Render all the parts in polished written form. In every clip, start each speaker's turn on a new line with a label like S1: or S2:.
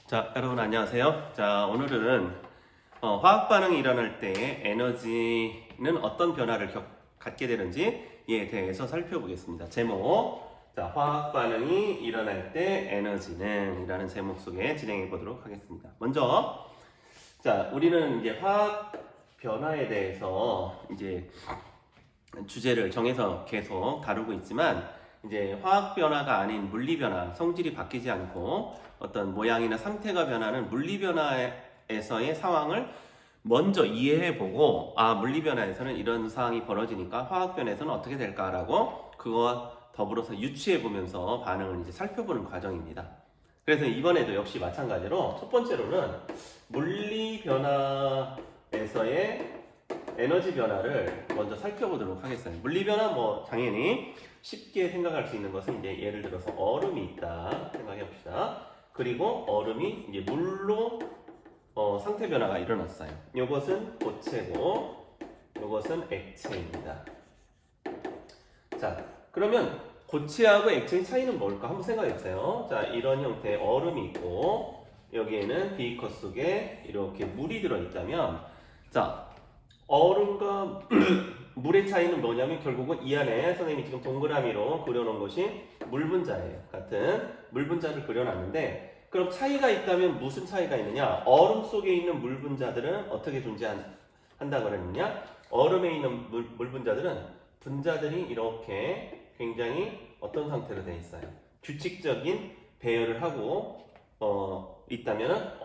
S1: 자, 여러분 안녕하세요. 자, 오늘은 화학 반응이 일어날 때 에너지는 어떤 변화를 갖게 되는지에 대해서 살펴보겠습니다. 제목, 자, 화학 반응이 일어날 때 에너지는 이라는 제목 속에 진행해 보도록 하겠습니다. 먼저, 자, 우리는 이제 화학 변화에 대해서 이제 주제를 정해서 계속 다루고 있지만 이제 화학 변화가 아닌 물리 변화, 성질이 바뀌지 않고 어떤 모양이나 상태가 변하는 물리 변화에서의 상황을 먼저 이해해보고, 물리 변화에서는 이런 상황이 벌어지니까 화학 변화에서는 어떻게 될까라고 그거와 더불어서 유추해보면서 반응을 이제 살펴보는 과정입니다. 그래서 이번에도 역시 마찬가지로 첫 번째로는 물리 변화에서의 에너지 변화를 먼저 살펴보도록 하겠습니다. 물리 변화 뭐 당연히 쉽게 생각할 수 있는 것은 이제 예를 들어서 얼음이 있다 생각해 봅시다. 그리고 얼음이 이제 물로 상태 변화가 일어났어요. 이것은 고체고 이것은 액체입니다. 자, 그러면 고체하고 액체의 차이는 뭘까 한번 생각해 보세요. 자, 이런 형태의 얼음이 있고 여기에는 비커 속에 이렇게 물이 들어 있다면, 자, 얼음과 물의 차이는 뭐냐면 결국은 이 안에 선생님이 지금 동그라미로 그려놓은 것이 물 분자예요. 같은 물 분자를 그려놨는데, 그럼 차이가 있다면 무슨 차이가 있느냐? 얼음 속에 있는 물 분자들은 어떻게 존재한다 그랬느냐? 얼음에 있는 물 분자들은 분자들이 이렇게 굉장히 어떤 상태로 되어 있어요? 규칙적인 배열을 하고 있다면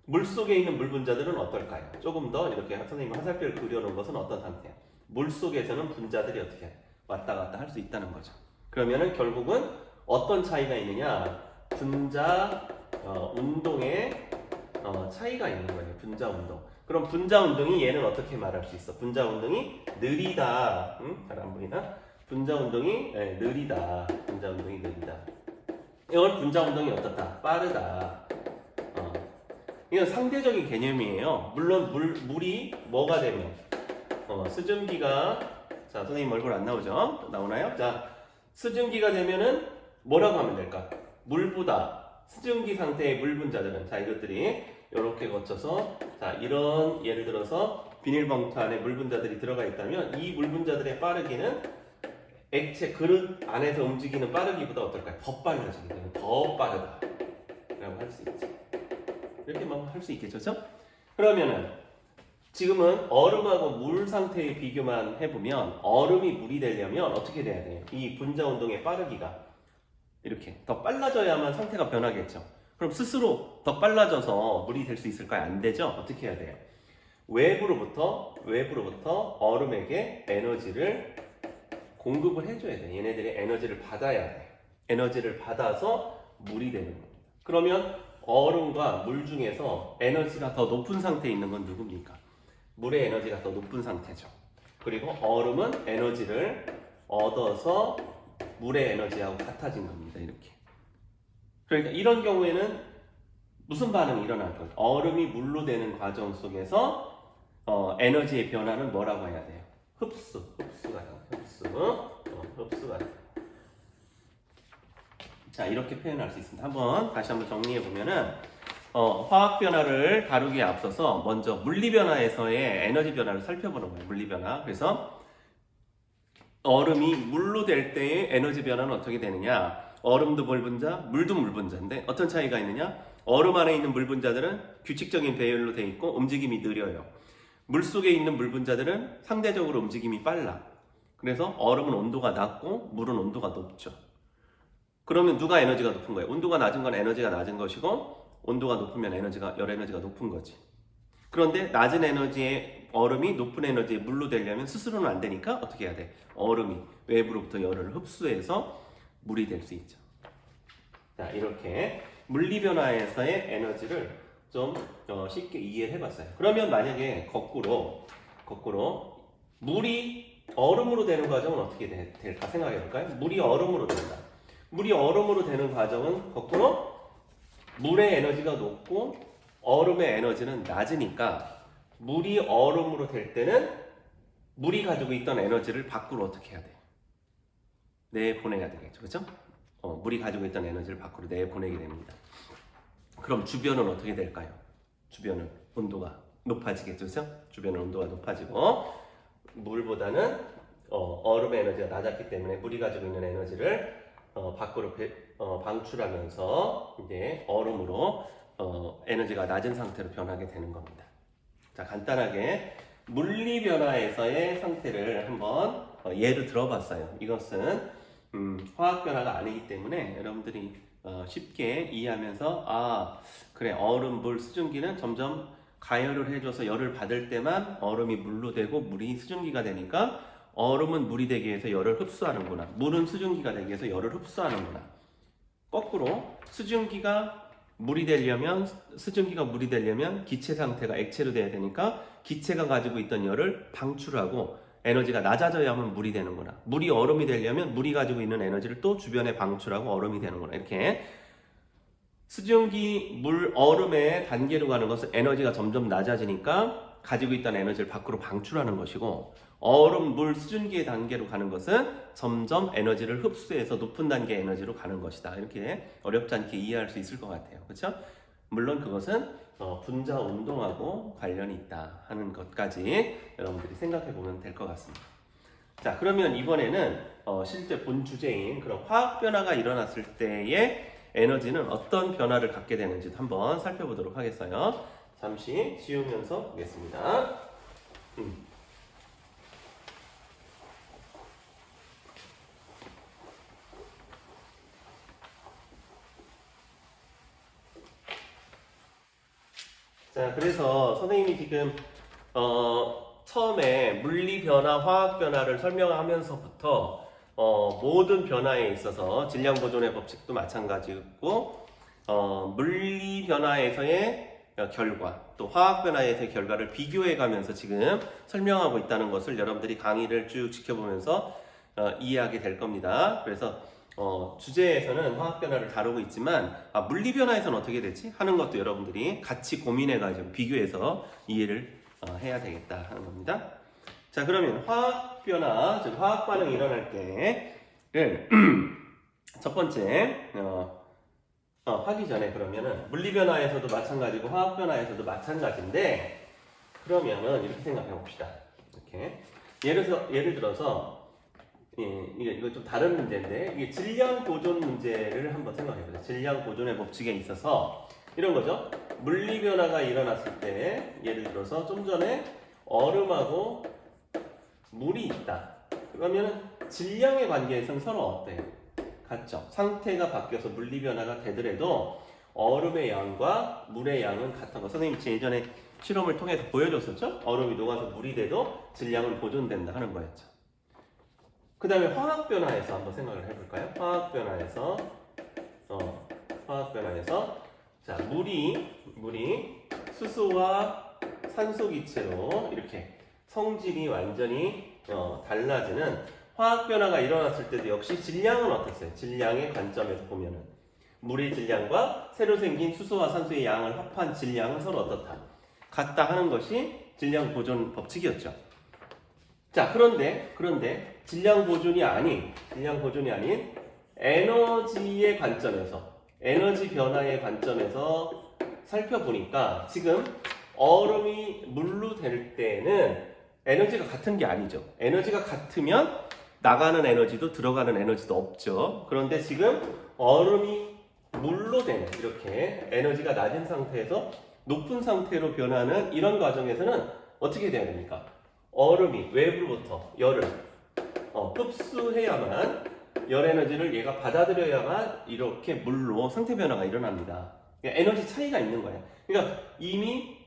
S1: 물 속에 있는 물 분자들은 어떨까요? 조금 더 이렇게 선생님이 화살표를 그려놓은 것은 어떤 상태야? 물 속에서는 분자들이 어떻게 왔다 갔다 할 수 있다는 거죠. 그러면은 결국은 어떤 차이가 있느냐? 분자 운동의 차이가 있는 거예요. 분자 운동. 그럼 분자 운동이 얘는 어떻게 말할 수 있어? 분자 운동이 느리다. 잘 안 보이나? 분자 운동이 느리다. 분자 운동이 느리다. 이건 분자 운동이 어떻다? 빠르다. 이건 상대적인 개념이에요. 물론 물이 뭐가 되면 수증기가, 자, 선생님 얼굴 안 나오죠? 나오나요? 자, 수증기가 되면은 뭐라고 하면 될까? 물보다 수증기 상태의 물 분자들은, 자, 이것들이 이렇게 거쳐서, 자, 이런 예를 들어서 비닐봉투 안에 물 분자들이 들어가 있다면 이 물 분자들의 빠르기는 액체 그릇 안에서 움직이는 빠르기보다 어떨까요? 더 빨라지기 때문에 더 빠르다 라고 할 수 있죠. 이렇게만 할 수 있겠죠, 그렇죠? 그러면은 지금은 얼음하고 물 상태의 비교만 해보면 얼음이 물이 되려면 어떻게 돼야 돼요? 이 분자 운동의 빠르기가 이렇게 더 빨라져야만 상태가 변하겠죠. 그럼 스스로 더 빨라져서 물이 될 수 있을까요? 안 되죠? 어떻게 해야 돼요? 외부로부터 얼음에게 에너지를 공급을 해줘야 돼. 얘네들이 에너지를 받아야 돼. 에너지를 받아서 물이 되는 겁니다. 그러면 얼음과 물 중에서 에너지가 더 높은 상태에 있는 건 누굽니까? 물의 에너지가 더 높은 상태죠. 그리고 얼음은 에너지를 얻어서 물의 에너지하고 같아진 겁니다. 이렇게. 그러니까 이런 경우에는 무슨 반응이 일어날 거예요? 얼음이 물로 되는 과정 속에서 에너지의 변화는 뭐라고 해야 돼요? 흡수가 돼요. 자, 이렇게 표현할 수 있습니다. 다시 한번 정리해 보면은 화학 변화를 다루기에 앞서서 먼저 물리 변화에서의 에너지 변화를 살펴보는 거예요. 물리 변화. 그래서 얼음이 물로 될 때의 에너지 변화는 어떻게 되느냐? 얼음도 물 분자, 물도 물 분자인데 어떤 차이가 있느냐? 얼음 안에 있는 물 분자들은 규칙적인 배열로 되어 있고 움직임이 느려요. 물 속에 있는 물 분자들은 상대적으로 움직임이 빨라. 그래서 얼음은 온도가 낮고 물은 온도가 높죠. 그러면 누가 에너지가 높은 거예요? 온도가 낮은 건 에너지가 낮은 것이고 온도가 높으면 열 에너지가 높은 거지. 그런데 낮은 에너지의 얼음이 높은 에너지의 물로 되려면 스스로는 안 되니까 어떻게 해야 돼? 얼음이 외부로부터 열을 흡수해서 물이 될 수 있죠. 자, 이렇게 물리 변화에서의 에너지를 좀 쉽게 이해를 해봤어요. 그러면 만약에 거꾸로 물이 얼음으로 되는 과정은 어떻게 될까 생각해 볼까요? 물이 얼음으로 된다. 물이 얼음으로 되는 과정은 거꾸로 물의 에너지가 높고 얼음의 에너지는 낮으니까 물이 얼음으로 될 때는 물이 가지고 있던 에너지를 밖으로 어떻게 해야 돼요? 내보내야 되겠죠. 그렇죠? 물이 가지고 있던 에너지를 밖으로 내보내게 됩니다. 그럼 주변은 어떻게 될까요? 주변은 온도가 높아지겠죠, 그렇죠? 주변은 온도가 높아지고 물보다는 얼음의 에너지가 낮았기 때문에 물이 가지고 있는 에너지를 밖으로 방출하면서 이제 얼음으로 에너지가 낮은 상태로 변하게 되는 겁니다. 자, 간단하게 물리 변화에서의 상태를 한번 예를 들어봤어요. 이것은 화학 변화가 아니기 때문에 여러분들이 쉽게 이해하면서 그래, 얼음, 물, 수증기는 점점 가열을 해줘서 열을 받을 때만 얼음이 물로 되고 물이 수증기가 되니까 얼음은 물이 되기 위해서 열을 흡수하는구나. 물은 수증기가 되기 위해서 열을 흡수하는구나. 거꾸로 수증기가 물이 되려면 기체 상태가 액체로 돼야 되니까 기체가 가지고 있던 열을 방출하고 에너지가 낮아져야만 물이 되는구나. 물이 얼음이 되려면 물이 가지고 있는 에너지를 또 주변에 방출하고 얼음이 되는구나. 이렇게 수증기, 물, 얼음의 단계로 가는 것은 에너지가 점점 낮아지니까 가지고 있던 에너지를 밖으로 방출하는 것이고, 얼음, 물, 수증기의 단계로 가는 것은 점점 에너지를 흡수해서 높은 단계의 에너지로 가는 것이다. 이렇게 어렵지 않게 이해할 수 있을 것 같아요. 그렇죠? 물론 그것은 분자 운동하고 관련이 있다 하는 것까지 여러분들이 생각해 보면 될 것 같습니다. 자, 그러면 이번에는 실제 본 주제인 그런 화학 변화가 일어났을 때의 에너지는 어떤 변화를 갖게 되는지 한번 살펴보도록 하겠어요. 잠시 지우면서 보겠습니다. 자, 그래서 선생님이 지금 처음에 물리 변화, 화학 변화를 설명하면서부터 모든 변화에 있어서 질량 보존의 법칙도 마찬가지고 물리 변화에서의 결과, 또 화학 변화에서의 결과를 비교해 가면서 지금 설명하고 있다는 것을 여러분들이 강의를 쭉 지켜보면서 이해하게 될 겁니다. 그래서 주제에서는 화학 변화를 다루고 있지만 물리 변화에서는 어떻게 되지? 하는 것도 여러분들이 같이 고민해 가지고 비교해서 이해를 해야 되겠다 하는 겁니다. 자, 그러면 화학 변화, 즉 화학 반응이 일어날 때를 첫 번째 하기 전에 그러면은 물리 변화에서도 마찬가지고 화학 변화에서도 마찬가지인데, 그러면은 이렇게 생각해 봅시다. 이렇게 예를 들어서 이거 좀 다른 문제인데, 이게 질량 보존 문제를 한번 생각해 보세요. 질량 보존의 법칙에 있어서 이런 거죠. 물리 변화가 일어났을 때, 예를 들어서 좀 전에 얼음하고 물이 있다. 그러면은 질량의 관계에서는 서로 어때요? 같죠? 상태가 바뀌어서 물리 변화가 되더라도 얼음의 양과 물의 양은 같은 거. 선생님이 예전에 실험을 통해서 보여줬었죠? 얼음이 녹아서 물이 돼도 질량은 보존된다 하는 거였죠. 그 다음에 화학 변화에서 한번 생각을 해볼까요? 화학 변화에서 자, 물이 수소와 산소 기체로 이렇게 성질이 완전히 달라지는 화학 변화가 일어났을 때도 역시 질량은 어땠어요? 질량의 관점에서 보면은 물의 질량과 새로 생긴 수소와 산소의 양을 합한 질량은 서로 어떻다? 같다 하는 것이 질량 보존 법칙이었죠. 자, 그런데 질량 보존이 아닌 에너지의 관점에서, 에너지 변화의 관점에서 살펴보니까 지금 얼음이 물로 될 때는 에너지가 같은 게 아니죠. 에너지가 같으면 나가는 에너지도 들어가는 에너지도 없죠. 그런데 지금 얼음이 물로 되는, 이렇게 에너지가 낮은 상태에서 높은 상태로 변하는 이런 과정에서는 어떻게 돼야 됩니까? 얼음이 외부로부터 열을 흡수해야만, 열 에너지를 얘가 받아들여야만 이렇게 물로 상태 변화가 일어납니다. 그러니까 에너지 차이가 있는 거예요. 그러니까 이미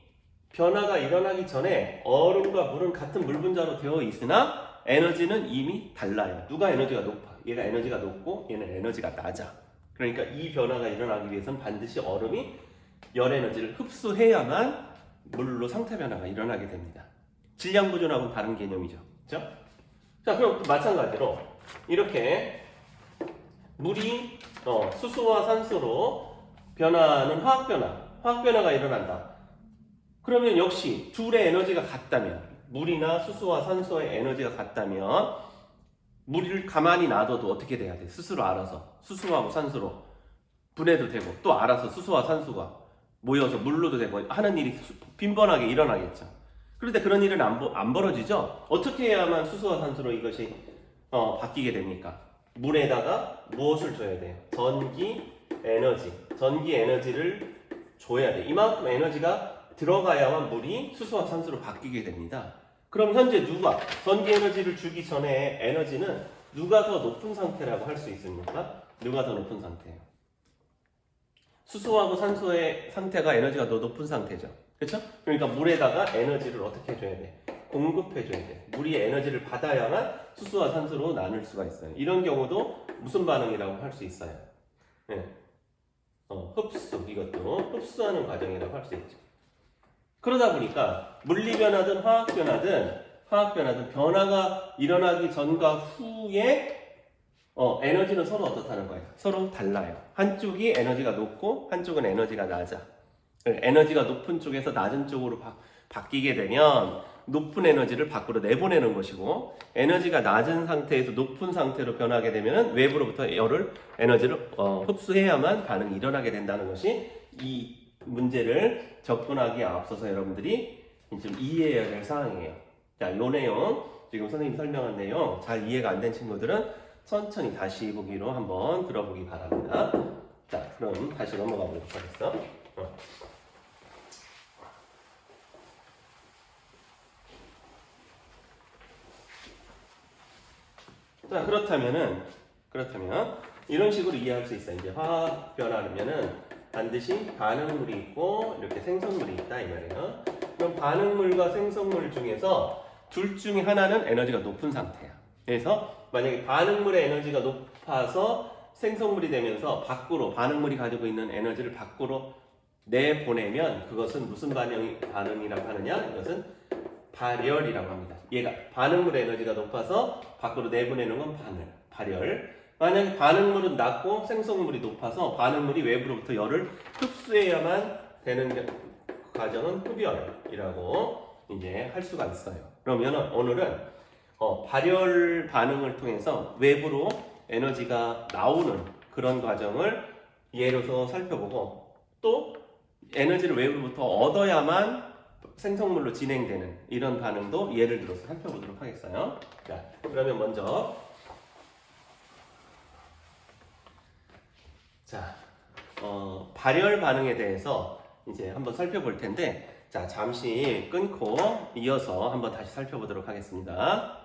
S1: 변화가 일어나기 전에 얼음과 물은 같은 물 분자로 되어 있으나 에너지는 이미 달라요. 누가 에너지가 높아? 얘가 에너지가 높고 얘는 에너지가 낮아. 그러니까 이 변화가 일어나기 위해서는 반드시 얼음이 열 에너지를 흡수해야만 물로 상태 변화가 일어나게 됩니다. 질량 보존하고는 다른 개념이죠. 그렇죠? 자, 그럼 또 마찬가지로 이렇게 물이 수소와 산소로 변하는 화학 변화가 일어난다. 그러면 역시 둘의 에너지가 같다면, 물이나 수소와 산소의 에너지가 같다면 물을 가만히 놔둬도 어떻게 돼야 돼? 스스로 알아서 수소하고 산소로 분해도 되고 또 알아서 수소와 산소가 모여서 물로도 되고 하는 일이 빈번하게 일어나겠죠. 그런데 그런 일은 안 벌어지죠. 어떻게 해야만 수소와 산소로 이것이 바뀌게 됩니까? 물에다가 무엇을 줘야 돼요? 전기 에너지를 줘야 돼. 이만큼 에너지가 들어가야만 물이 수소와 산소로 바뀌게 됩니다. 그럼 현재 전기 에너지를 주기 전에 에너지는 누가 더 높은 상태라고 할 수 있습니까? 누가 더 높은 상태예요? 수소하고 산소의 상태가 에너지가 더 높은 상태죠. 그렇죠? 그러니까 물에다가 에너지를 어떻게 해줘야 돼? 공급해줘야 돼. 물이 에너지를 받아야만 수소와 산소로 나눌 수가 있어요. 이런 경우도 무슨 반응이라고 할 수 있어요? 네. 이것도 흡수하는 과정이라고 할 수 있죠. 그러다 보니까 물리변화든 화학변화든 변화가 일어나기 전과 후에 에너지는 서로 어떻다는 거예요? 서로 달라요. 한쪽이 에너지가 높고 한쪽은 에너지가 낮아. 에너지가 높은 쪽에서 낮은 쪽으로 바뀌게 되면 높은 에너지를 밖으로 내보내는 것이고, 에너지가 낮은 상태에서 높은 상태로 변하게 되면 외부로부터 에너지를 흡수해야만 반응이 일어나게 된다는 것이 이 문제를 접근하기에 앞서서 여러분들이 좀 이해해야 될 사항이에요. 자, 이 내용, 지금 선생님이 설명한 내용 잘 이해가 안 된 친구들은 천천히 다시 보기로 한번 들어보기 바랍니다. 자, 그럼 다시 넘어가 보도록 하겠어. 자, 그렇다면 이런 식으로 이해할 수 있어요. 이제 화학 변화면은 반드시 반응물이 있고 이렇게 생성물이 있다 이 말이에요. 그럼 반응물과 생성물 중에서 둘 중에 하나는 에너지가 높은 상태야. 그래서 만약에 반응물의 에너지가 높아서 생성물이 되면서 반응물이 가지고 있는 에너지를 밖으로 내보내면 그것은 무슨 반응이라고 하느냐? 이것은 발열이라고 합니다. 얘가 반응물의 에너지가 높아서 밖으로 내보내는 건 발열. 만약에 반응물은 낮고 생성물이 높아서 반응물이 외부로부터 열을 흡수해야만 되는 과정은 흡열이라고 이제 할 수가 있어요. 그러면 오늘은 발열 반응을 통해서 외부로 에너지가 나오는 그런 과정을 예로서 살펴보고, 또 에너지를 외부로부터 얻어야만 생성물로 진행되는 이런 반응도 예를 들어서 살펴보도록 하겠어요. 자, 그러면 먼저 발열 반응에 대해서 이제 한번 살펴볼 텐데, 자, 잠시 끊고 이어서 한번 다시 살펴보도록 하겠습니다.